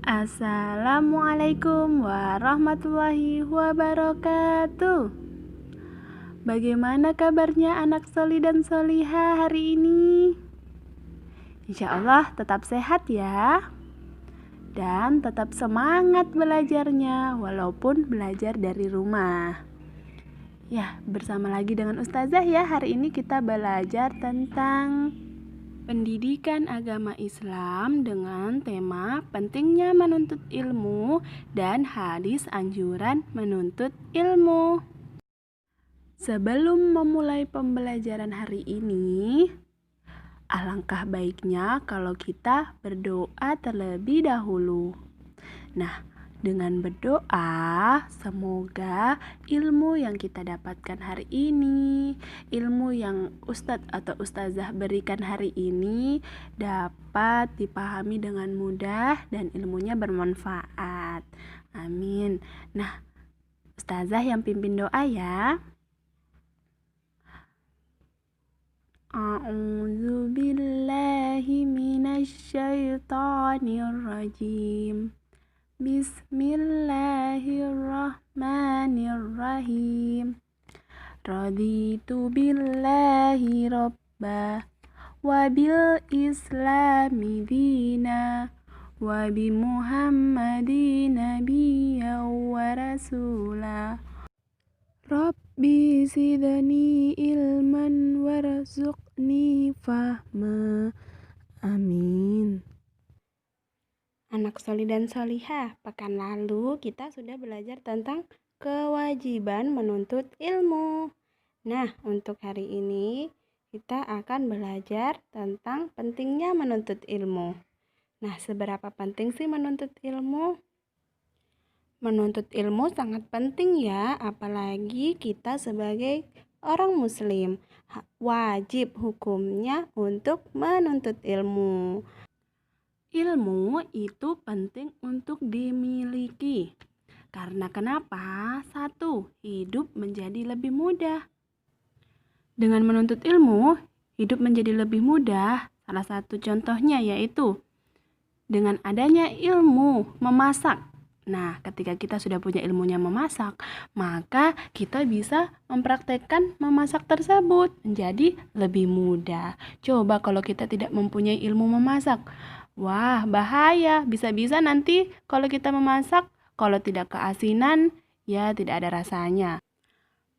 Assalamualaikum warahmatullahi wabarakatuh. Bagaimana kabarnya anak soli dan soliha hari ini? Insya Allah tetap sehat ya. Dan tetap semangat belajarnya walaupun belajar dari rumah. Ya, bersama lagi dengan Ustazah ya. Hari ini kita belajar tentang pendidikan agama Islam dengan tema pentingnya menuntut ilmu dan hadis anjuran menuntut ilmu. Sebelum memulai pembelajaran hari ini, alangkah baiknya kalau kita berdoa terlebih dahulu. Nah, dengan berdoa, semoga ilmu yang kita dapatkan hari ini, ilmu yang Ustadz atau Ustazah berikan hari ini dapat dipahami dengan mudah dan ilmunya bermanfaat. Amin. Nah, Ustazah yang pimpin doa ya. A'udzu billahi minasyaitonir rajim. Bismillahirrahmanirrahim. Raditu billahi robba wa bil islami dina wa bi muhammadin nabiyya wa rasula. Rabbi zidni ilman warzuqni fahma. Amin. Anak soli dan solihah, pekan lalu kita sudah belajar tentang kewajiban menuntut ilmu. Nah, untuk hari ini kita akan belajar tentang pentingnya menuntut ilmu. Nah, seberapa penting sih menuntut ilmu? Menuntut ilmu sangat penting ya, apalagi kita sebagai orang muslim. Wajib hukumnya untuk menuntut ilmu. Ilmu itu penting untuk dimiliki. Karena kenapa? 1. Hidup menjadi lebih mudah. Dengan menuntut ilmu, hidup menjadi lebih mudah. Salah satu contohnya yaitu dengan adanya ilmu memasak. Nah, ketika kita sudah punya ilmunya memasak, maka kita bisa mempraktekkan memasak tersebut menjadi lebih mudah. Coba kalau kita tidak mempunyai ilmu memasak, wah, bahaya. Bisa-bisa nanti kalau kita memasak, kalau tidak keasinan, ya tidak ada rasanya.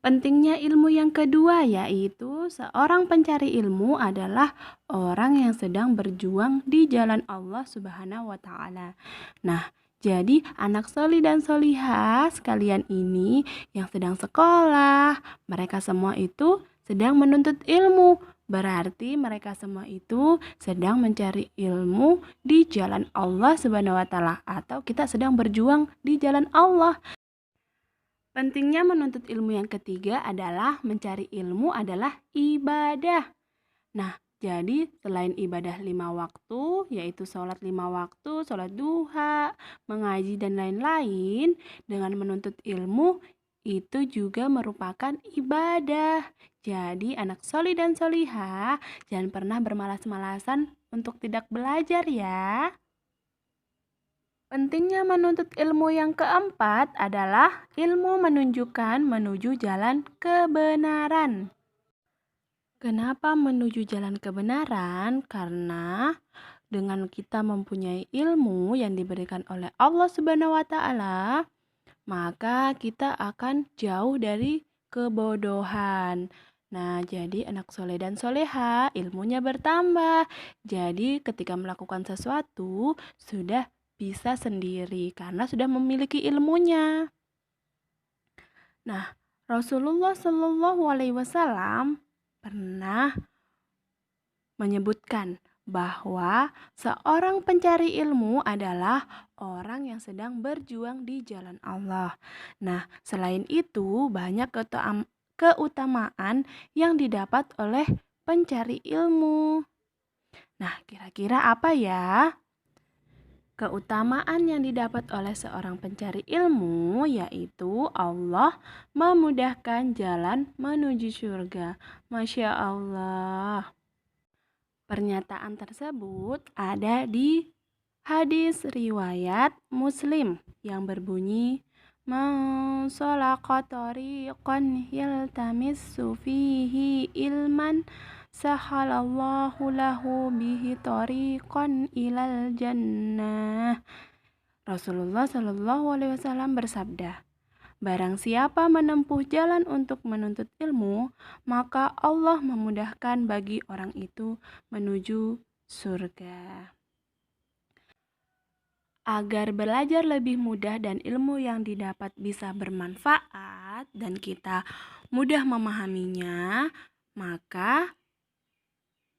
Pentingnya ilmu yang kedua yaitu seorang pencari ilmu adalah orang yang sedang berjuang di jalan Allah Subhanahu wa Ta'ala. Nah, jadi anak soli dan solihah sekalian ini yang sedang sekolah, mereka semua itu sedang menuntut ilmu. Berarti mereka semua itu sedang mencari ilmu di jalan Allah Subhanahu wa Ta'ala, atau kita sedang berjuang di jalan Allah. Pentingnya menuntut ilmu yang ketiga adalah mencari ilmu adalah ibadah. Nah, jadi selain ibadah 5 waktu, yaitu sholat 5 waktu, sholat duha, mengaji dan lain-lain, dengan menuntut ilmu itu juga merupakan ibadah. Jadi anak soli dan solihah, jangan pernah bermalas-malasan untuk tidak belajar ya. Pentingnya menuntut ilmu yang keempat adalah ilmu menunjukkan menuju jalan kebenaran. Kenapa menuju jalan kebenaran? Karena dengan kita mempunyai ilmu yang diberikan oleh Allah Subhanahu wa Ta'ala, maka kita akan jauh dari kebodohan. Nah, jadi anak soleh dan soleha ilmunya bertambah. Jadi ketika melakukan sesuatu sudah bisa sendiri karena sudah memiliki ilmunya. Nah, Rasulullah Shallallahu Alaihi Wasallam pernah menyebutkan bahwa seorang pencari ilmu adalah orang yang sedang berjuang di jalan Allah. Nah, selain itu banyak keutamaan yang didapat oleh pencari ilmu. Nah, kira-kira apa ya? Keutamaan yang didapat oleh seorang pencari ilmu yaitu Allah memudahkan jalan menuju surga. Masya Allah. Pernyataan tersebut ada di Hadis riwayat Muslim yang berbunyi, "Man salaka tariqan yaltamisu fihi ilman sahalallahu lahu bihi tariqan ilal jannah." Rasulullah Shallallahu Alaihi Wasallam bersabda, "Barang siapa menempuh jalan untuk menuntut ilmu, maka Allah memudahkan bagi orang itu menuju surga." Agar belajar lebih mudah dan ilmu yang didapat bisa bermanfaat dan kita mudah memahaminya, maka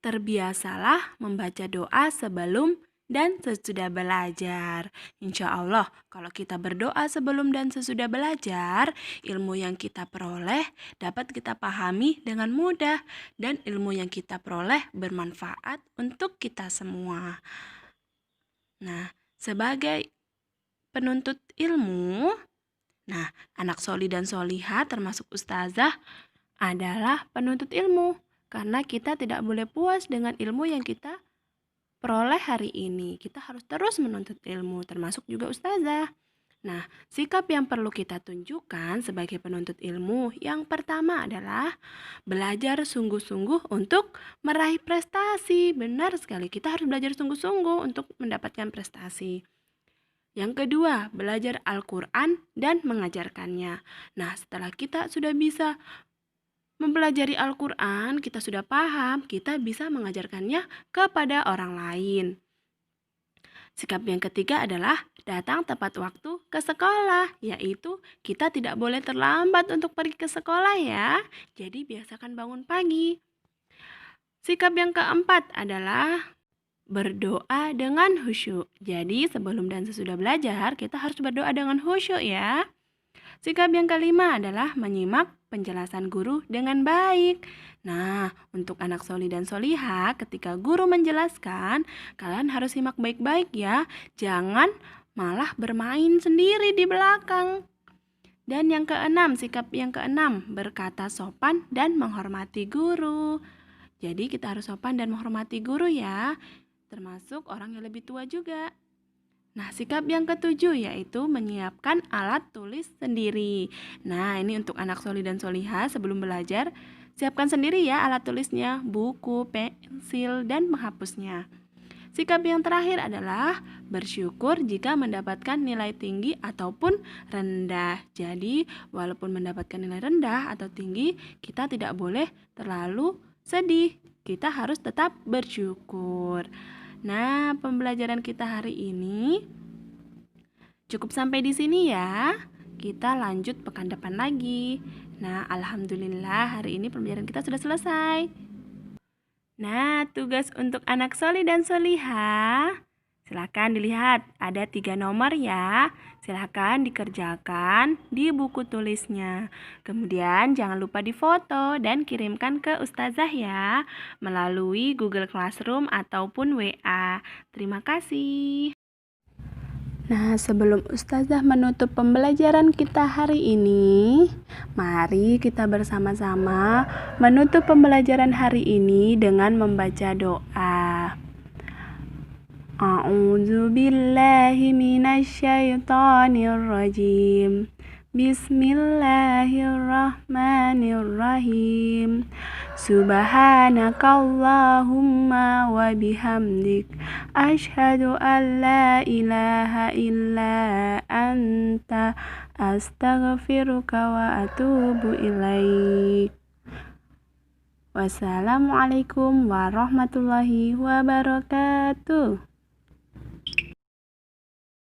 terbiasalah membaca doa sebelum dan sesudah belajar. Insya Allah, kalau kita berdoa sebelum dan sesudah belajar, ilmu yang kita peroleh dapat kita pahami dengan mudah dan ilmu yang kita peroleh bermanfaat untuk kita semua. Nah, sebagai penuntut ilmu, anak soli dan soliha termasuk ustazah adalah penuntut ilmu. Karena kita tidak boleh puas dengan ilmu yang kita peroleh hari ini. Kita harus terus menuntut ilmu, termasuk juga ustazah. Nah, sikap yang perlu kita tunjukkan sebagai penuntut ilmu yang pertama adalah belajar sungguh-sungguh untuk meraih prestasi. Benar sekali, kita harus belajar sungguh-sungguh untuk mendapatkan prestasi. Yang kedua, belajar Al-Quran dan mengajarkannya. Nah, setelah kita sudah bisa mempelajari Al-Quran, kita sudah paham, kita bisa mengajarkannya kepada orang lain. Sikap yang ketiga adalah datang tepat waktu ke sekolah, yaitu kita tidak boleh terlambat untuk pergi ke sekolah ya. Jadi biasakan bangun pagi. Sikap yang keempat adalah berdoa dengan khusyuk. Jadi sebelum dan sesudah belajar, kita harus berdoa dengan khusyuk ya. Sikap yang kelima adalah menyimak penjelasan guru dengan baik. Nah, untuk anak soli dan soliha, ketika guru menjelaskan, kalian harus simak baik-baik ya. Jangan malah bermain sendiri di belakang. Dan yang keenam, sikap yang keenam, berkata sopan dan menghormati guru. Jadi kita harus sopan dan menghormati guru ya, termasuk orang yang lebih tua juga. Nah, sikap yang ketujuh yaitu menyiapkan alat tulis sendiri. Nah, ini untuk anak soli dan soliha sebelum belajar, siapkan sendiri ya alat tulisnya, buku, pensil, dan penghapusnya. Sikap yang terakhir adalah bersyukur jika mendapatkan nilai tinggi ataupun rendah. Jadi, walaupun mendapatkan nilai rendah atau tinggi, kita tidak boleh terlalu sedih. Kita harus tetap bersyukur. Nah, pembelajaran kita hari ini cukup sampai di sini ya. Kita lanjut pekan depan lagi. Nah, alhamdulillah hari ini pembelajaran kita sudah selesai. Nah, tugas untuk anak soli dan soliha, silakan dilihat, ada 3 nomor ya. Silakan dikerjakan di buku tulisnya. Kemudian jangan lupa difoto dan kirimkan ke ustazah ya, melalui Google Classroom ataupun WA. Terima kasih. Nah, sebelum ustazah menutup pembelajaran kita hari ini, mari kita bersama-sama menutup pembelajaran hari ini dengan membaca doa. A'udzu billahi minasyaitonir rajim. Bismillahirrahmanirrahim. Subhanakallahumma wa bihamdik asyhadu an la ilaha illa anta astaghfiruka wa atubu ilaik. Wassalamualaikum warahmatullahi wabarakatuh.